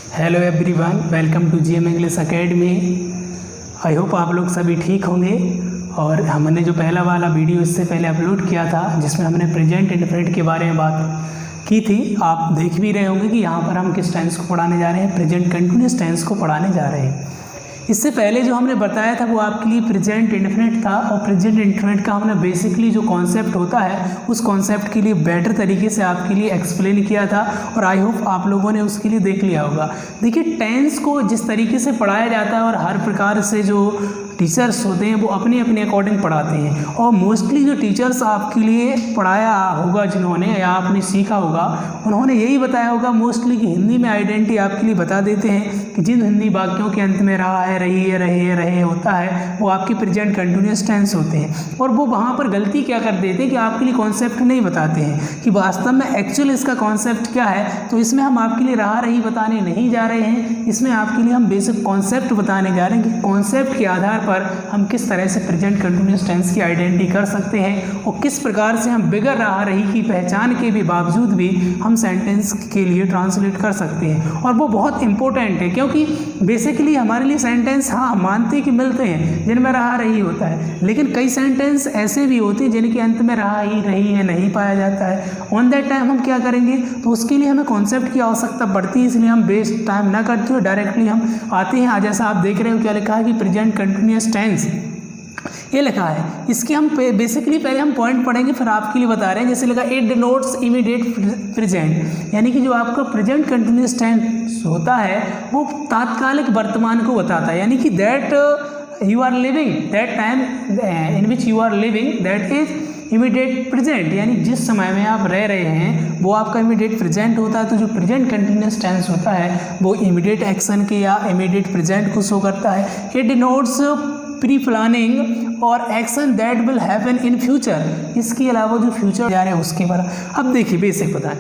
Hello everyone, welcome to G M English academy. I hope आप लोग सभी ठीक होंगे। और हमने जो पहला वाला वीडियो इससे पहले अपलोड किया था जिसमें हमने प्रेजेंट इंडेफिनिट के बारे में बात की थी, आप देख भी रहे होंगे कि यहाँ पर हम किस टेंस को पढ़ाने जा रहे हैं, प्रेजेंट कंटिन्यूअस टेंस को पढ़ाने जा रहे हैं। इससे पहले जो हमने बताया था वो आपके लिए प्रेजेंट इंडेफिनिट था, और प्रेजेंट इंडेफिनिट का हमने बेसिकली जो कॉन्सेप्ट होता है उस कॉन्सेप्ट के लिए बेटर तरीके से आपके लिए एक्सप्लेन किया था, और आई होप आप लोगों ने उसके लिए देख लिया होगा। देखिए, टेंस को जिस तरीके से पढ़ाया जाता है और हर प्रकार से जो टीचर्स होते हैं वो अपने अपने अकॉर्डिंग पढ़ाते हैं, और मोस्टली जो टीचर्स आपके लिए पढ़ाया होगा जिन्होंने या आपने सीखा होगा उन्होंने यही बताया होगा मोस्टली कि हिंदी में आइडेंटिटी आपके लिए बता देते हैं कि जिन हिंदी वाक्यों के अंत में रहा है, रही है, रहे होता है वो आपके प्रेजेंट कंटिन्यूअस टेंस होते हैं। और वो वहाँ पर गलती क्या कर देते हैं कि आपके लिए कॉन्सेप्ट नहीं बताते हैं कि वास्तव में एक्चुअल इसका कॉन्सेप्ट क्या है। तो इसमें हम आपके लिए रहा रही बताने नहीं जा रहे हैं, इसमें आपके लिए हम बेसिक कॉन्सेप्ट बताने जा रहे हैं कि कॉन्सेप्ट के आधार पर हम किस तरह से प्रेजेंट कंटिन्यूअस टेंस की आइडेंटिटी कर सकते हैं और किस प्रकार से हम बिगर रहा रही की पहचान के भी बावजूद भी हम सेंटेंस के लिए ट्रांसलेट कर सकते हैं। और वो बहुत इंपॉर्टेंट है क्योंकि बेसिकली हमारे लिए सेंटेंस हाँ मानते कि मिलते हैं जिनमें रहा रही होता है, लेकिन कई सेंटेंस ऐसे भी होते हैं जिनके अंत में रहा ही रही है नहीं पाया जाता है। ऑन दैट टाइम हम क्या करेंगे, तो उसके लिए हमें कॉन्सेप्ट की आवश्यकता पड़ती है, इसलिए हम वेस्ट टाइम ना करते हुए डायरेक्टली हम आते हैं। आज जैसा आप देख रहे हो क्या लिखा है कि प्रेजेंट कंटिन्यूअस टेंस ये लिखा है, इसके हम बेसिकली पहले हम पॉइंट पढ़ेंगे फिर आपके लिए बता रहे हैं। जैसे लिखा इट डिनोट्स इमीडिएट प्रेजेंट, यानी कि जो आपका प्रेजेंट कंटिन्यूअस टेंस होता है वो तात्कालिक वर्तमान को बताता है, यानी कि that you are living, that time in which you are living that is immediate present, यानी जिस समय में आप रह रहे हैं वो आपका इमीडिएट प्रेजेंट होता है। तो जो प्रेजेंट कंटिन्यूअस टेंस होता है वो इमीडिएट एक्शन के या इमीडिएट प्रेजेंट को शो करता है। इट डिनोट्स प्री प्लानिंग और action that will happen in future, इसके अलावा जो फ्यूचर जा रहे हैं उसके बारे में। अब देखिए बेसिक बताएं,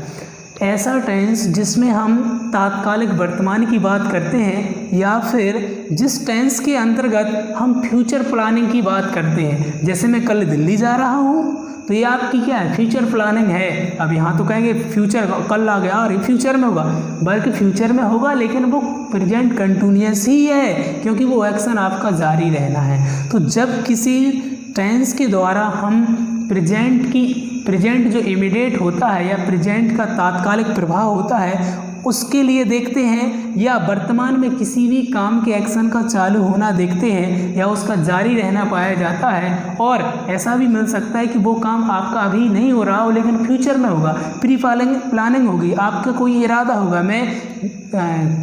ऐसा टेंस जिसमें हम तात्कालिक वर्तमान की बात करते हैं या फिर जिस टेंस के अंतर्गत हम फ्यूचर प्लानिंग की बात करते हैं। जैसे मैं कल दिल्ली जा रहा हूँ तो ये आपकी क्या है, फ्यूचर प्लानिंग है। अब यहाँ तो कहेंगे फ्यूचर कल आ गया और ये फ्यूचर में होगा, बल्कि फ्यूचर में होगा लेकिन वो प्रेजेंट कंटिन्यूअस ही है क्योंकि वो एक्शन आपका जारी रहना है। तो जब किसी टेंस के द्वारा हम प्रेजेंट जो इमीडिएट होता है या प्रेजेंट का तात्कालिक प्रभाव होता है उसके लिए देखते हैं, या वर्तमान में किसी भी काम के एक्शन का चालू होना देखते हैं या उसका जारी रहना पाया जाता है। और ऐसा भी मिल सकता है कि वो काम आपका अभी नहीं हो रहा हो लेकिन फ्यूचर में होगा, प्री प्लानिंग होगी, आपका कोई इरादा होगा, मैं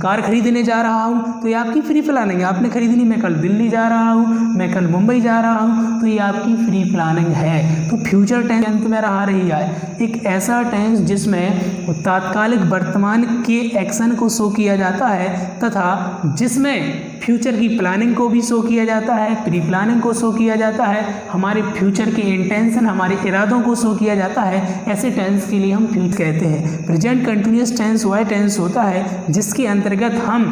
कार खरीदने जा रहा हूँ तो ये आपकी प्री प्लानिंग है, आपने खरीदनी, मैं कल दिल्ली जा रहा हूँ, मैं कल मुंबई जा रहा हूँ, तो ये आपकी प्री प्लानिंग है। तो फ्यूचर टेंस अंत में रहा रही है एक ऐसा टेंस जिसमें तात्कालिक वर्तमान के एक्शन को शो किया जाता है तथा जिसमें फ्यूचर की प्लानिंग को भी शो किया जाता है, प्री प्लानिंग को शो किया जाता है, हमारे फ्यूचर के इंटेंशन हमारे इरादों को शो किया जाता है। ऐसे टेंस के लिए हम फ्यूचर कहते हैं। प्रेजेंट कंटिन्यूअस टेंस वह टेंस होता है जिसके अंतर्गत हम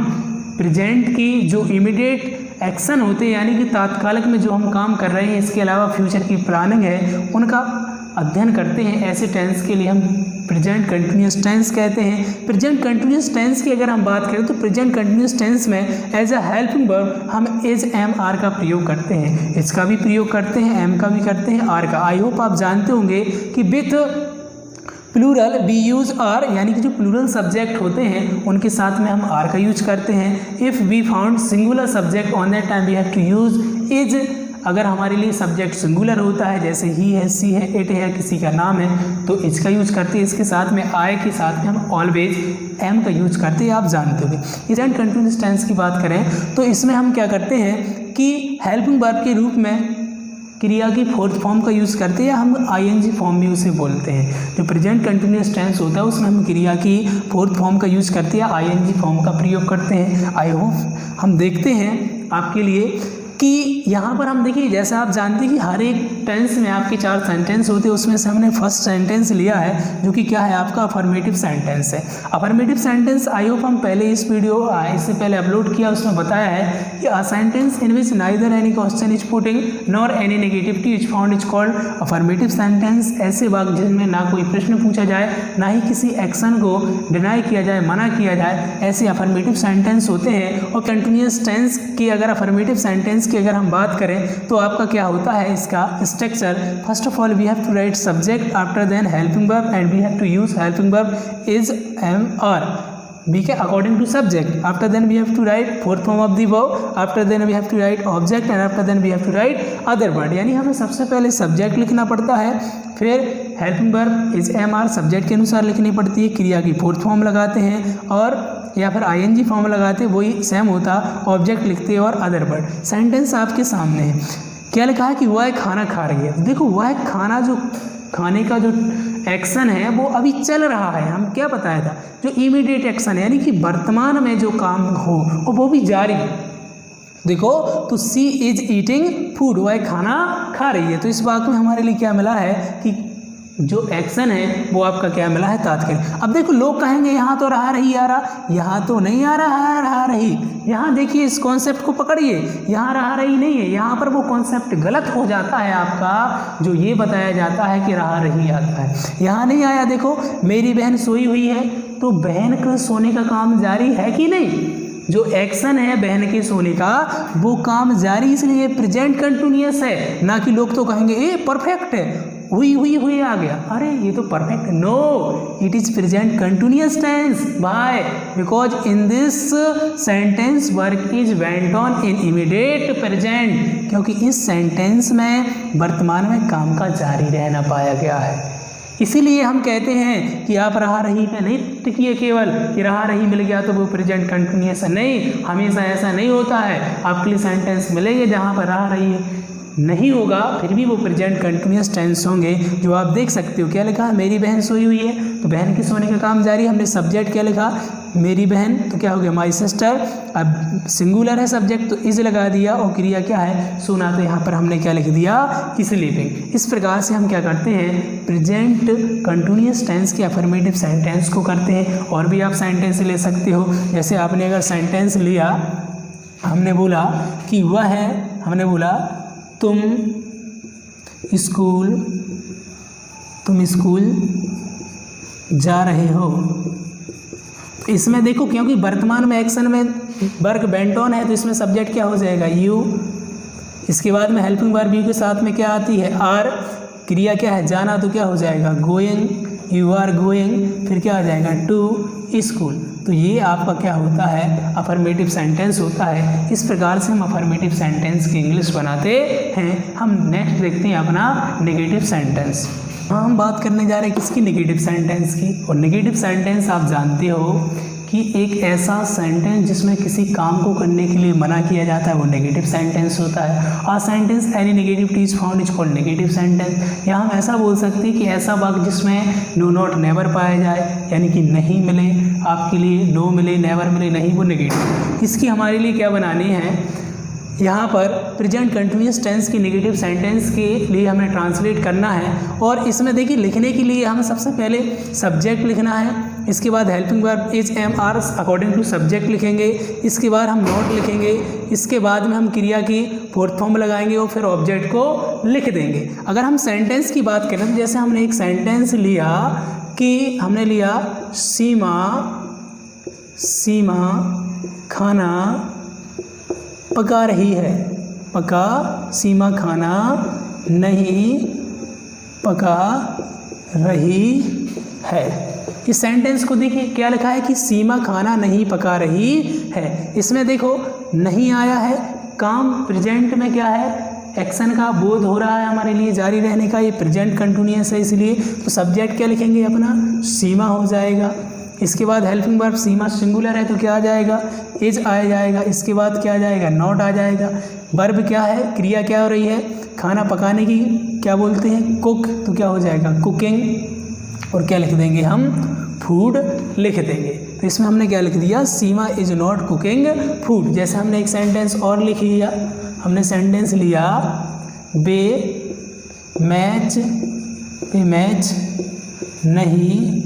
प्रेजेंट की जो इमीडिएट एक्शन होते हैं यानी कि तात्कालिक में जो हम काम कर रहे हैं इसके अलावा फ्यूचर की प्लानिंग है उनका अध्ययन करते हैं। ऐसे टेंस के लिए हम प्रेजेंट कंटिन्यूअस टेंस कहते हैं। प्रेजेंट कंटिन्यूअस टेंस की अगर हम बात करें तो प्रेजेंट कंटिन्यूअस टेंस में एज अ हेल्पिंग वर्ब हम एज एम आर का प्रयोग करते हैं, इसका भी प्रयोग करते हैं, एम का भी करते हैं, आर का। आई होप आप जानते होंगे कि with plural we use are, यानी कि जो प्लूरल सब्जेक्ट होते हैं उनके साथ में हम आर का यूज करते हैं। If we found singular subject on that time we have to use is, अगर हमारे लिए सब्जेक्ट सिंगुलर होता है जैसे ही है, सी है, इट है, किसी का नाम है तो इसका यूज करते हैं। इसके साथ में आई के साथ में हम ऑलवेज एम का यूज करते हैं, आप जानते होंगे। प्रेजेंट कंटिन्यूअस टेंस की बात करें तो इसमें हम क्या करते हैं कि हेल्पिंग वर्ब के रूप में क्रिया की फोर्थ फॉर्म का यूज़ करते हैं या हम आईएनजी फॉर्म भी उसे बोलते हैं। जो प्रेजेंट कंटिन्यूअस टेंस होता है उसमें हम क्रिया की फोर्थ फॉर्म का यूज़ करते हैं, आईएनजी फॉर्म का प्रयोग करते हैं। आई होप हम देखते हैं आपके लिए कि यहाँ पर हम देखिए जैसा आप जानते हैं कि हर एक टेंस में आपके 4 सेंटेंस होते हैं, उसमें से हमने फर्स्ट सेंटेंस लिया है जो कि क्या है आपका अफर्मेटिव सेंटेंस है। अफर्मेटिव सेंटेंस आई होप हम पहले इस वीडियो इससे पहले अपलोड किया, उसमें बताया है कि a sentence in which neither any question is putting nor any negativity is found is called affirmative sentence. ऐसे वाक्य जिनमें ना कोई प्रश्न पूछा जाए, ना ही किसी एक्शन को डिनाई किया जाए, मना किया जाए, ऐसे अफर्मेटिव सेंटेंस होते हैं। और कंटिन्यूअस टेंस की अगर अफर्मेटिव सेंटेंस की अगर हम बात करें तो आपका क्या होता है इसका structure. First of all we have to write subject, after then helping verb and we have to use helping verb is am are BK according to subject. After then we have to write fourth form of the verb. After then we have to write object and after then we have to write other word. यानी हमें सबसे पहले subject लिखना पड़ता है, फिर helping verb is am are subject के अनुसार लिखनी पड़ती है, क्रिया की फोर्थ फॉर्म लगाते हैं और या फिर ING फॉर्म लगाते हैं, वही सेम होता, ऑब्जेक्ट लिखते हैं और अदर वर्ड। सेंटेंस आपके सामने है, क्या लिखा है कि वह खाना खा रही है। देखो वह खाना, जो खाने का जो एक्शन है वो अभी चल रहा है, हम क्या बताया था, जो इमीडिएट एक्शन है यानी कि वर्तमान में जो काम हो और वो भी जारी। देखो तो सी इज ईटिंग फूड, वह खाना खा रही है। तो इस वाक्य में हमारे लिए क्या मिला है कि जो एक्शन है वो आपका क्या मिला है, तात्कालिक। अब देखो लोग कहेंगे यहाँ तो रहा रही आ रहा, यहाँ तो नहीं आ रहा है रहा रही। यहाँ देखिए इस कॉन्सेप्ट को पकड़िए, यहाँ रहा रही नहीं है, यहाँ पर वो कॉन्सेप्ट गलत हो जाता है आपका, जो ये बताया जाता है कि रहा रही आता है, यहाँ नहीं आया। देखो मेरी बहन सोई हुई है, तो बहन का सोने का काम जारी है कि नहीं, जो एक्शन है बहन के सोने का वो काम जारी, इसलिए प्रेजेंट कंटिन्यूअस है। ना कि लोग तो कहेंगे ए परफेक्ट है, हुई आ गया, अरे ये तो perfect, no it is present continuous tense. By because in this sentence work is went on in immediate present, क्योंकि इस सेंटेंस में वर्तमान में काम का जारी रहना पाया गया है। इसीलिए हम कहते हैं कि आप रहा रही पे नहीं टिकिए केवल कि रहा रही मिल गया तो वो प्रेजेंट कंटिन्यूअस नहीं, हमेशा ऐसा नहीं होता है। आपके लिए सेंटेंस मिलेंगे जहाँ पर रहा रही नहीं होगा, फिर भी वो प्रेजेंट कंटिन्यूअस टेंस होंगे, जो आप देख सकते हो। क्या लिखा है, मेरी बहन सोई हुई है, तो बहन के सोने का काम जारी। हमने सब्जेक्ट क्या लिखा, मेरी बहन, तो क्या हो गया माई सिस्टर। अब सिंगुलर है सब्जेक्ट तो इज लगा दिया, और क्रिया क्या है सोना, तो यहाँ पर हमने क्या लिख दिया स्लीपिंग। इस प्रकार से हम क्या करते हैं, प्रेजेंट कंटिन्यूअस टेंस के अफर्मेटिव सेंटेंस को करते हैं। और भी आप सेंटेंस ले सकते हो, जैसे आपने अगर सेंटेंस लिया, हमने बोला कि वह है, हमने बोला तुम स्कूल जा रहे हो। इसमें देखो क्योंकि वर्तमान में एक्शन में वर्क बेंट ऑन है, तो इसमें सब्जेक्ट क्या हो जाएगा यू, इसके बाद में हेल्पिंग वर्ब यू के साथ में क्या आती है आर, क्रिया क्या है जाना, तो क्या हो जाएगा गोइंग, यू आर गोइंग, फिर क्या आ जाएगा टू स्कूल। तो ये आपका क्या होता है अफर्मेटिव सेंटेंस होता है। इस प्रकार से हम अफर्मेटिव सेंटेंस की इंग्लिश बनाते हैं। हम नेक्स्ट देखते हैं अपना नेगेटिव सेंटेंस। हम बात करने जा रहे हैं किसकी, नेगेटिव सेंटेंस की। और नेगेटिव सेंटेंस आप जानते हो कि एक ऐसा सेंटेंस जिसमें किसी काम को करने के लिए मना किया जाता है वो नेगेटिव सेंटेंस होता है। A sentence any negativity is found is called negative sentence. यहाँ हम ऐसा बोल सकते हैं कि ऐसा वाक्य जिसमें नो नॉट नेवर पाया जाए, यानी कि नहीं मिले आपके लिए, नो मिले, नेवर मिले, नहीं, वो नेगेटिव। इसकी हमारे लिए क्या बनानी है, यहाँ पर प्रेजेंट कंटिन्यूअस टेंस की नेगेटिव सेंटेंस के लिए हमें ट्रांसलेट करना है। और इसमें देखिए लिखने के लिए हमें सबसे पहले सब्जेक्ट लिखना है, इसके बाद helping verb is am are according to subject लिखेंगे, इसके बाद हम नॉट लिखेंगे, इसके बाद में हम क्रिया की फोर्थ फॉर्म लगाएंगे और फिर ऑब्जेक्ट को लिख देंगे। अगर हम सेंटेंस की बात करें तो जैसे हमने एक सेंटेंस लिया कि हमने लिया सीमा खाना पका रही है, सीमा खाना नहीं पका रही है। इस सेंटेंस को देखिए क्या लिखा है कि सीमा खाना नहीं पका रही है। इसमें देखो नहीं आया है, काम प्रेजेंट में क्या है एक्शन का बोध हो रहा है हमारे लिए जारी रहने का, ये प्रेजेंट कंटिन्यूअस है, इसलिए तो सब्जेक्ट क्या लिखेंगे अपना सीमा हो जाएगा। इसके बाद हेल्पिंग वर्ब सीमा सिंगुलर है तो क्या आ जाएगा इज आ जाएगा, इसके बाद क्या आ जाएगा नॉट आ जाएगा। वर्ब क्या है, क्रिया क्या हो रही है, खाना पकाने की क्या बोलते हैं कुक, तो क्या हो जाएगा कुकिंग, और क्या लिख देंगे हम फूड लिख देंगे। तो इसमें हमने क्या लिख दिया सीमा इज नॉट कुकिंग फूड। जैसे हमने एक सेंटेंस और लिख लिया, हमने सेंटेंस लिया मैच पे मैच नहीं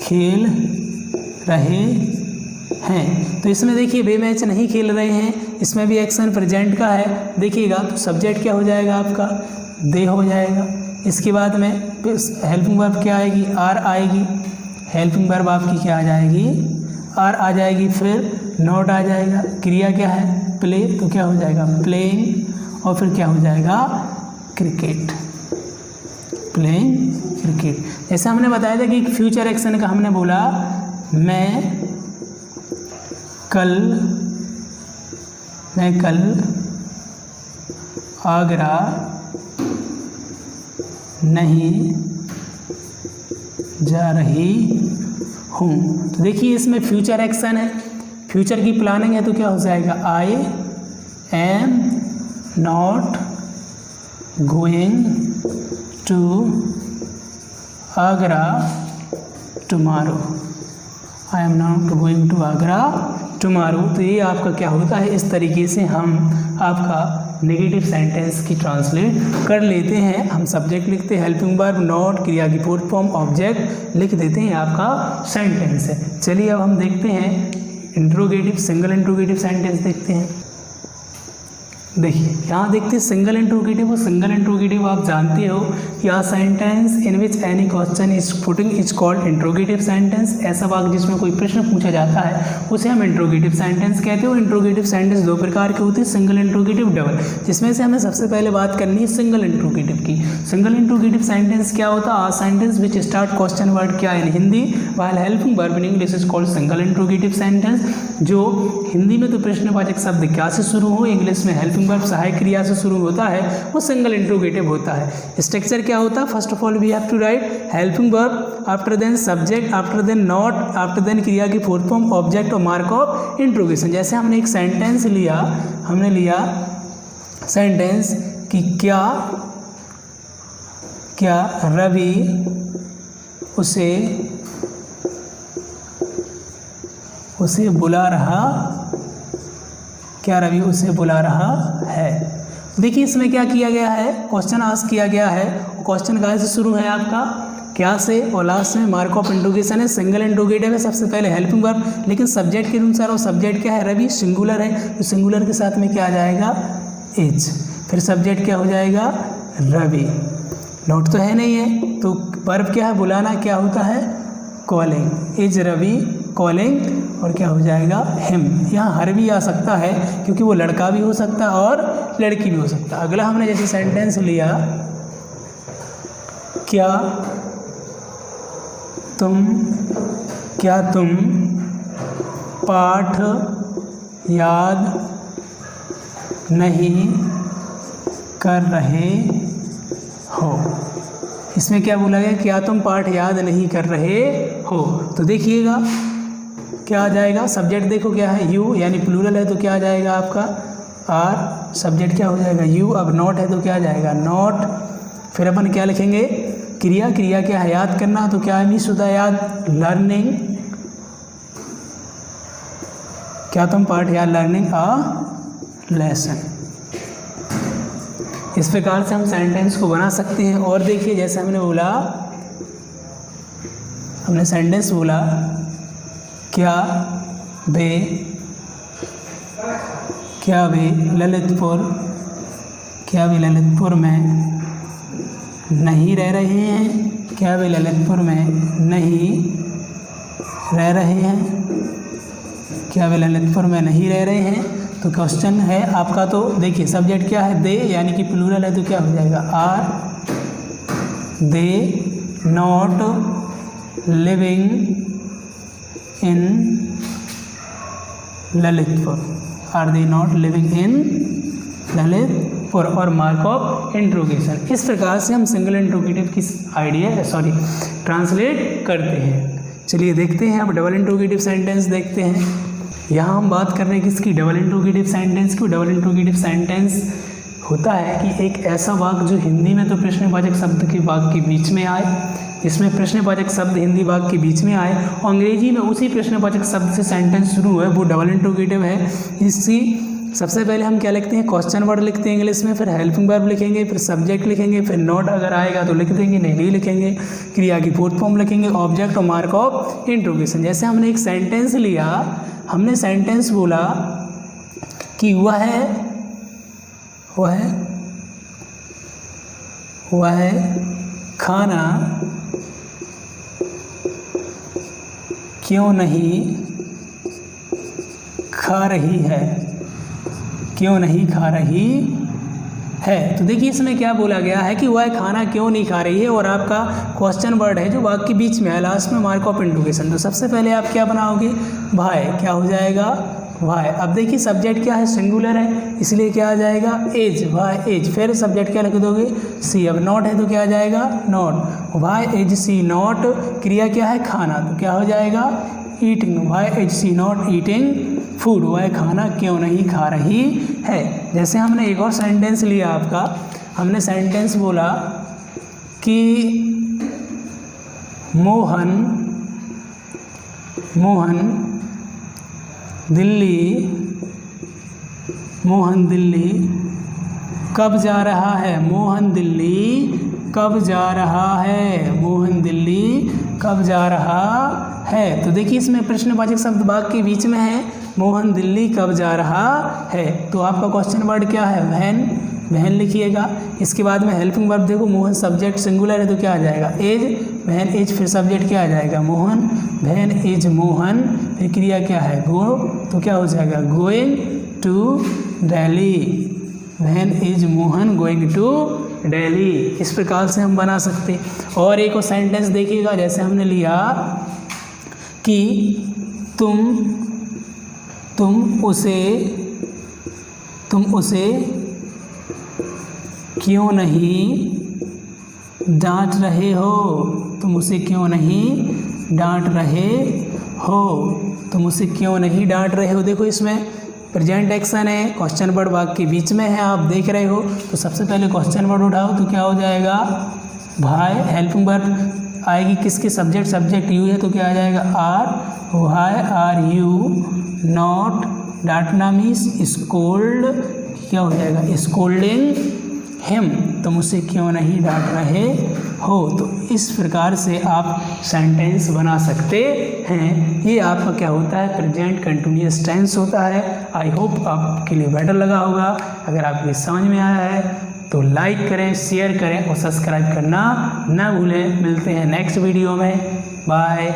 खेल रहे हैं। तो इसमें देखिए वे मैच नहीं खेल रहे हैं, इसमें भी एक्शन प्रेजेंट का है। देखिएगा तो सब्जेक्ट क्या हो जाएगा आपका, दे हो जाएगा। इसके बाद में हेल्पिंग वर्ब क्या आएगी, आर आएगी। हेल्पिंग वर्ब आपकी क्या आ जाएगी, आर आ जाएगी। फिर नॉट आ जाएगा। क्रिया क्या है, प्ले, तो क्या हो जाएगा प्लेइंग। और फिर क्या हो जाएगा क्रिकेट, प्लेइंग क्रिकेट। जैसे हमने बताया था कि फ्यूचर एक्शन का हमने बोला मैं कल आगरा नहीं जा रही हूँ। तो देखिए इसमें फ्यूचर एक्शन है, फ्यूचर की प्लानिंग है, तो क्या हो जाएगा I am not going to Agra tomorrow, I am not going to Agra tomorrow. तो ये आपका क्या होता है, इस तरीके से हम आपका नेगेटिव सेंटेंस की ट्रांसलेट कर लेते हैं। हम सब्जेक्ट लिखते हैं हेल्पिंग वर्ब, नॉट, क्रिया की फोर्थ फॉर्म, ऑब्जेक्ट लिख देते हैं, आपका सेंटेंस है। चलिए अब हम देखते हैं इंट्रोगेटिव, सिंगल इंट्रोगेटिव सेंटेंस देखते हैं। देखिए यहाँ देखते हैं सिंगल इंट्रोगेटिव। और सिंगल इंट्रोगेटिव आप जानते हो कि a sentence in which any question is putting is called interrogative sentence. ऐसा वाक्य जिसमें कोई प्रश्न पूछा जाता है उसे हम इंट्रोगेटिव सेंटेंस कहते हो। इंट्रोगेटिव सेंटेंस दो प्रकार के होते हैं, सिंगल इंट्रोगेटिव, डबल। जिसमें से हमें सबसे पहले बात करनी है सिंगल इंट्रोगेटिव की। सिंगल इंट्रोगेटिव सेंटेंस क्या होता है, a sentence which start question word क्या in Hindi while helping verb in English is called single interrogative sentence. जो हिंदी में तो प्रश्नवाचक शब्द क्या से शुरू हो, इंग्लिश में हेल्पिंग वर्ब सहायक क्रिया से शुरू होता है, वो सिंगल इंट्रोगेटिव होता है। स्ट्रक्चर क्या होता है, first of all we have to write helping verb, after then subject, after then not, after then क्रिया की फोर्थ फॉर्म, ऑब्जेक्ट और मार्क ऑफ इंट्रोगेशन। जैसे हमने एक सेंटेंस लिया, हमने लिया सेंटेंस कि क्या रवि उसे बुला रहा, क्या रवि उसे बुला रहा है। देखिए इसमें क्या किया गया है, क्वेश्चन आस्क किया गया है। क्वेश्चन कहाँ से शुरू है आपका, क्या से, और लास्ट में मार्क ऑफ इंट्रोगेशन है। सिंगल इंट्रोगेटिव है, सबसे पहले हेल्पिंग वर्ब, लेकिन सब्जेक्ट के अनुसार वो सब्जेक्ट क्या है, रवि, सिंगुलर है, तो सिंगुलर के साथ में क्या आ जाएगा, इज। फिर सब्जेक्ट क्या हो जाएगा, रवि। नोट तो है नहीं है, तो वर्ब क्या है, बुलाना, क्या होता है, कॉलिंग। इज रवि कॉलिंग, और क्या हो जाएगा, हिम। यहाँ हर भी आ सकता है क्योंकि वो लड़का भी हो सकता है और लड़की भी हो सकता है। अगला हमने जैसे सेंटेंस लिया, क्या तुम पाठ याद नहीं कर रहे हो। इसमें क्या बोला गया, क्या तुम पाठ याद नहीं कर रहे हो। तो देखिएगा क्या आ जाएगा, सब्जेक्ट देखो क्या है, यू, यानी प्लूरल है तो क्या आ जाएगा आपका, आर। सब्जेक्ट क्या हो जाएगा, यू। अब नॉट है तो क्या आ जाएगा, नॉट। फिर अपन क्या लिखेंगे, क्रिया, क्रिया क्या है, याद करना, तो क्या है, मिस होता है याद, लर्निंग। क्या तुम पाठ याद, लर्निंग अ लेसन। इस प्रकार से हम सेंटेंस को बना सकते हैं। और देखिए जैसे हमने सेंटेंस बोला, क्या वे ललितपुर में नहीं रह रहे हैं, क्या वे ललितपुर में नहीं रह रहे हैं, क्या वे ललितपुर में नहीं रह रहे हैं। तो क्वेश्चन है आपका, तो देखिए सब्जेक्ट क्या है, दे, यानी कि प्लूरल है तो क्या हो जाएगा, are they not living in Lalitpur, are they not living in Lalitpur, और मार्क ऑफ इंट्रोगेशन। इस प्रकार से हम सिंगल इंट्रोगेटिव की ट्रांसलेट करते हैं। चलिए देखते हैं अब डबल इंट्रोगेटिव सेंटेंस देखते हैं। यहाँ हम बात कर रहे हैं किसकी, डबल इंट्रोगेटिव सेंटेंस की। डबल इंट्रोगेटिव सेंटेंस होता है कि एक ऐसा वाक्य जो हिंदी में तो प्रश्नवाचक शब्द के वाक्य के बीच में आए, जिसमें प्रश्नवाचक शब्द हिंदी वाक्य के बीच में आए, और अंग्रेजी में उसी प्रश्नवाचक शब्द से सेंटेंस शुरू हुए, वो डबल इंट्रोगेटिव है। सबसे पहले हम क्या लिखते हैं, क्वेश्चन वर्ड लिखते हैं इंग्लिश में, फिर हेल्पिंग वर्ब लिखेंगे, फिर सब्जेक्ट लिखेंगे, फिर नोट अगर आएगा तो लिख देंगे, नहीं लिखेंगे, क्रिया की फोर्थ फॉर्म लिखेंगे, ऑब्जेक्ट और मार्क ऑफ इंट्रोगेशन। जैसे हमने एक सेंटेंस लिया, हमने सेंटेंस बोला कि वह खाना क्यों नहीं खा रही है, क्यों नहीं खा रही है। तो देखिए इसमें क्या बोला गया है कि वह खाना क्यों नहीं खा रही है, और आपका क्वेश्चन वर्ड है जो वाक्य के बीच में है, लास्ट में मार्क ऑफ इंट्रोगेशन। तो सबसे पहले आप क्या बनाओगे, भाई, क्या हो जाएगा, भाई। अब देखिए सब्जेक्ट क्या है, सिंगुलर है, इसलिए क्या आ जाएगा, एज, भाई एज। फिर सब्जेक्ट क्या लिख दोगे, सी। अब नॉट है तो क्या आ जाएगा, नॉट, भाई एज सी नॉट। क्रिया क्या है, खाना, तो क्या हो जाएगा, ईटिंग, भाई is she not eating food. वह खाना क्यों नहीं खा रही है। जैसे हमने एक और सेंटेंस लिया आपका, हमने सेंटेंस बोला कि मोहन दिल्ली कब जा रहा है, मोहन दिल्ली कब जा रहा है, मोहन दिल्ली कब जा रहा है। तो देखिए इसमें प्रश्नवाचक शब्द वाक्य के बीच में है, मोहन दिल्ली कब जा रहा है। तो आपका क्वेश्चन वर्ड क्या है, वहन लिखिएगा। इसके बाद में हेल्पिंग वर्ब देखो, मोहन सब्जेक्ट सिंगुलर है तो क्या आ जाएगा, एज, वहन एज, फिर सब्जेक्ट क्या आ जाएगा, मोहन, वहन एज मोहन, फिर क्रिया क्या है, गो, तो क्या हो जाएगा, going to Delhi, when is Mohan going to Delhi. इस प्रकार से हम बना सकते। और एक और सेंटेंस देखिएगा, जैसे हमने लिया कि तुम उसे क्यों नहीं डांट रहे हो, तुम उसे क्यों नहीं डांट रहे हो, तुम उसे क्यों नहीं डांट रहे हो। देखो इसमें प्रेजेंट एक्शन है, क्वेश्चन वर्ड वाक्य के बीच में है, आप देख रहे हो। तो सबसे पहले क्वेश्चन वर्ड उठाओ तो क्या हो जाएगा, भाई। हेल्पिंग वर्ब आएगी किसके, सब्जेक्ट यू है तो क्या आ जाएगा, are, why are you not डांटना मीन्स स्कोल्ड, क्या हो जाएगा, स्कोल्डिंग हिम, तुम उसे क्यों नहीं डांट रहे हो। तो इस प्रकार से आप सेंटेंस बना सकते हैं। ये आपका क्या होता है, प्रेजेंट कंटिन्यूअस टेंस होता है। आई होप आपके लिए बेटर लगा होगा। अगर आपको समझ में आया है तो लाइक करें, शेयर करें और सब्सक्राइब करना ना भूलें। मिलते हैं नेक्स्ट वीडियो में, बाय।